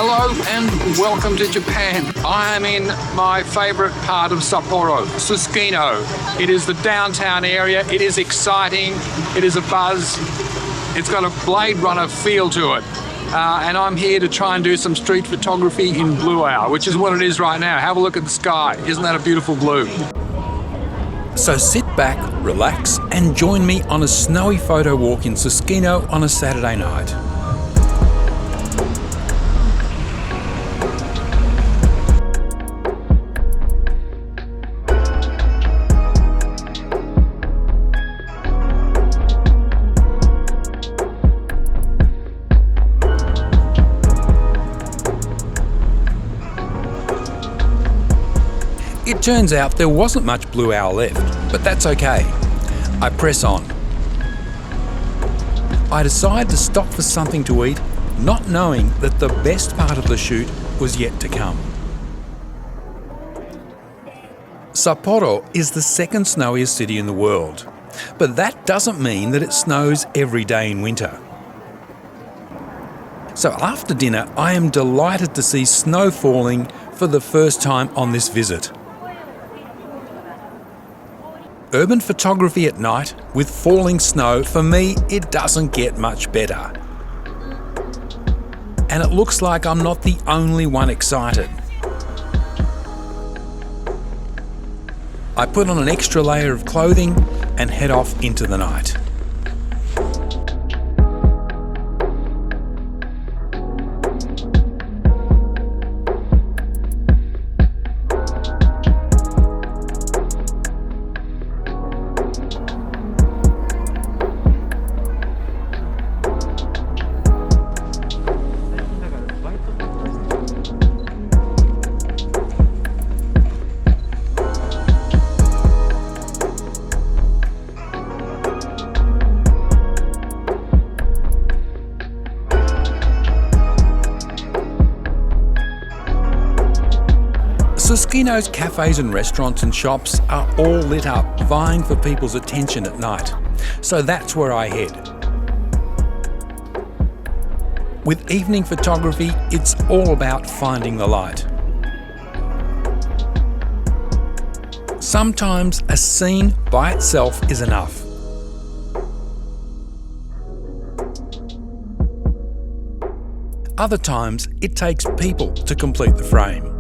Hello and welcome to Japan. I am in my favourite part of Sapporo, Susukino. It is the downtown area. It is exciting. It is a buzz. It's got a Blade Runner feel to it. And I'm here to try and do some street photography in blue hour, which is what it is right now. Have a look at the sky. Isn't that a beautiful blue? So sit back, relax, and join me on a snowy photo walk in Susukino on a Saturday night. It turns out there wasn't much blue hour left, but that's okay. I press on. I decide to stop for something to eat, not knowing that the best part of the shoot was yet to come. Sapporo is the second snowiest city in the world, but that doesn't mean that it snows every day in winter. So after dinner, I am delighted to see snow falling for the first time on this visit. Urban photography at night with falling snow, for me, it doesn't get much better. And it looks like I'm not the only one excited. I put on an extra layer of clothing and head off into the night. Susukino's cafes and restaurants and shops are all lit up, vying for people's attention at night. So that's where I head. With evening photography, it's all about finding the light. Sometimes a scene by itself is enough. Other times, it takes people to complete the frame.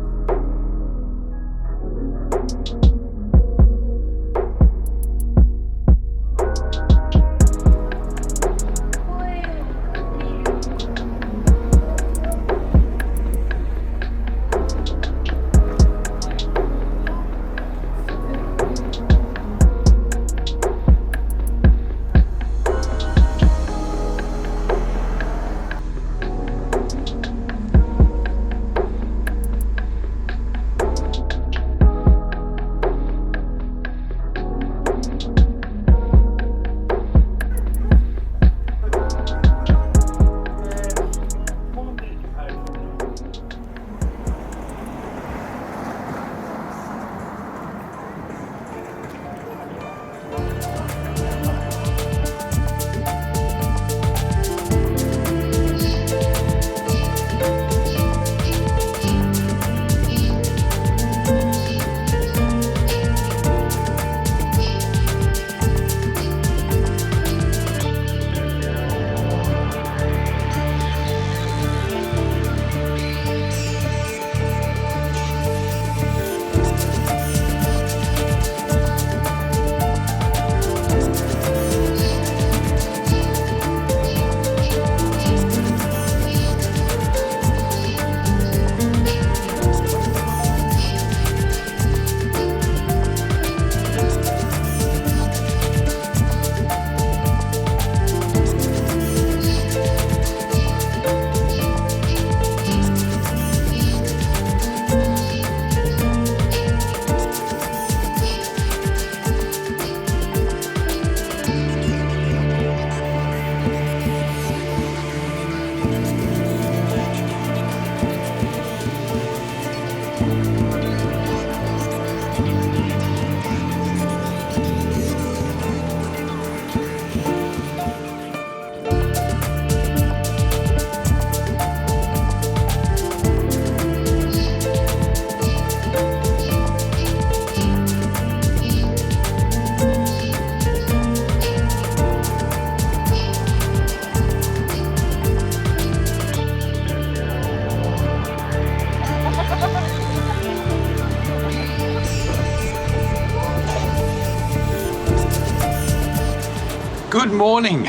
morning.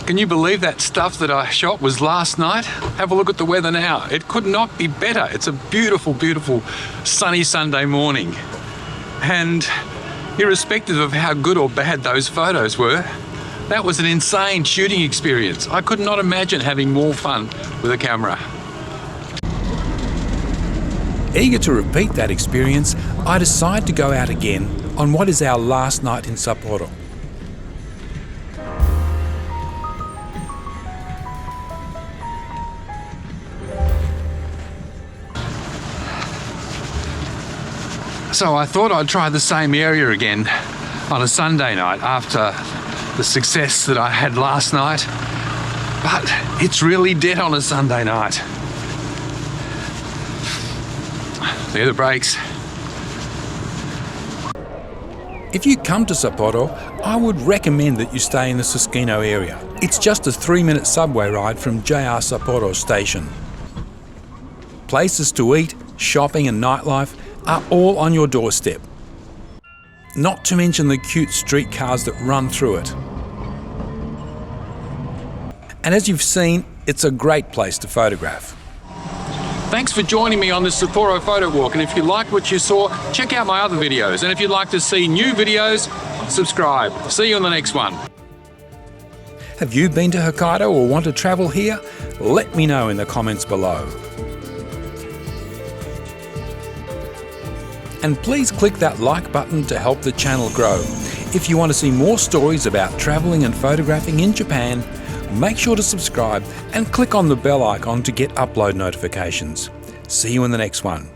Can you believe that stuff that I shot was last night? Have a look at the weather now. It could not be better. It's a beautiful, beautiful sunny Sunday morning. And irrespective of how good or bad those photos were, that was an insane shooting experience. I could not imagine having more fun with a camera. Eager to repeat that experience, I decide to go out again on what is our last night in Sapporo. So I thought I'd try the same area again on a Sunday night after the success that I had last night, but it's really dead on a Sunday night. There are the brakes. If you come to Sapporo, I would recommend that you stay in the Susukino area. It's just a 3-minute subway ride from JR Sapporo station. Places to eat, shopping and nightlife are all on your doorstep. Not to mention the cute streetcars that run through it. And as you've seen, it's a great place to photograph. Thanks for joining me on this Sapporo photo walk, and if you liked what you saw, check out my other videos, and if you'd like to see new videos, subscribe. See you on the next one. Have you been to Hokkaido or want to travel here? Let me know in the comments below. And please click that like button to help the channel grow. If you want to see more stories about traveling and photographing in Japan, make sure to subscribe and click on the bell icon to get upload notifications. See you in the next one.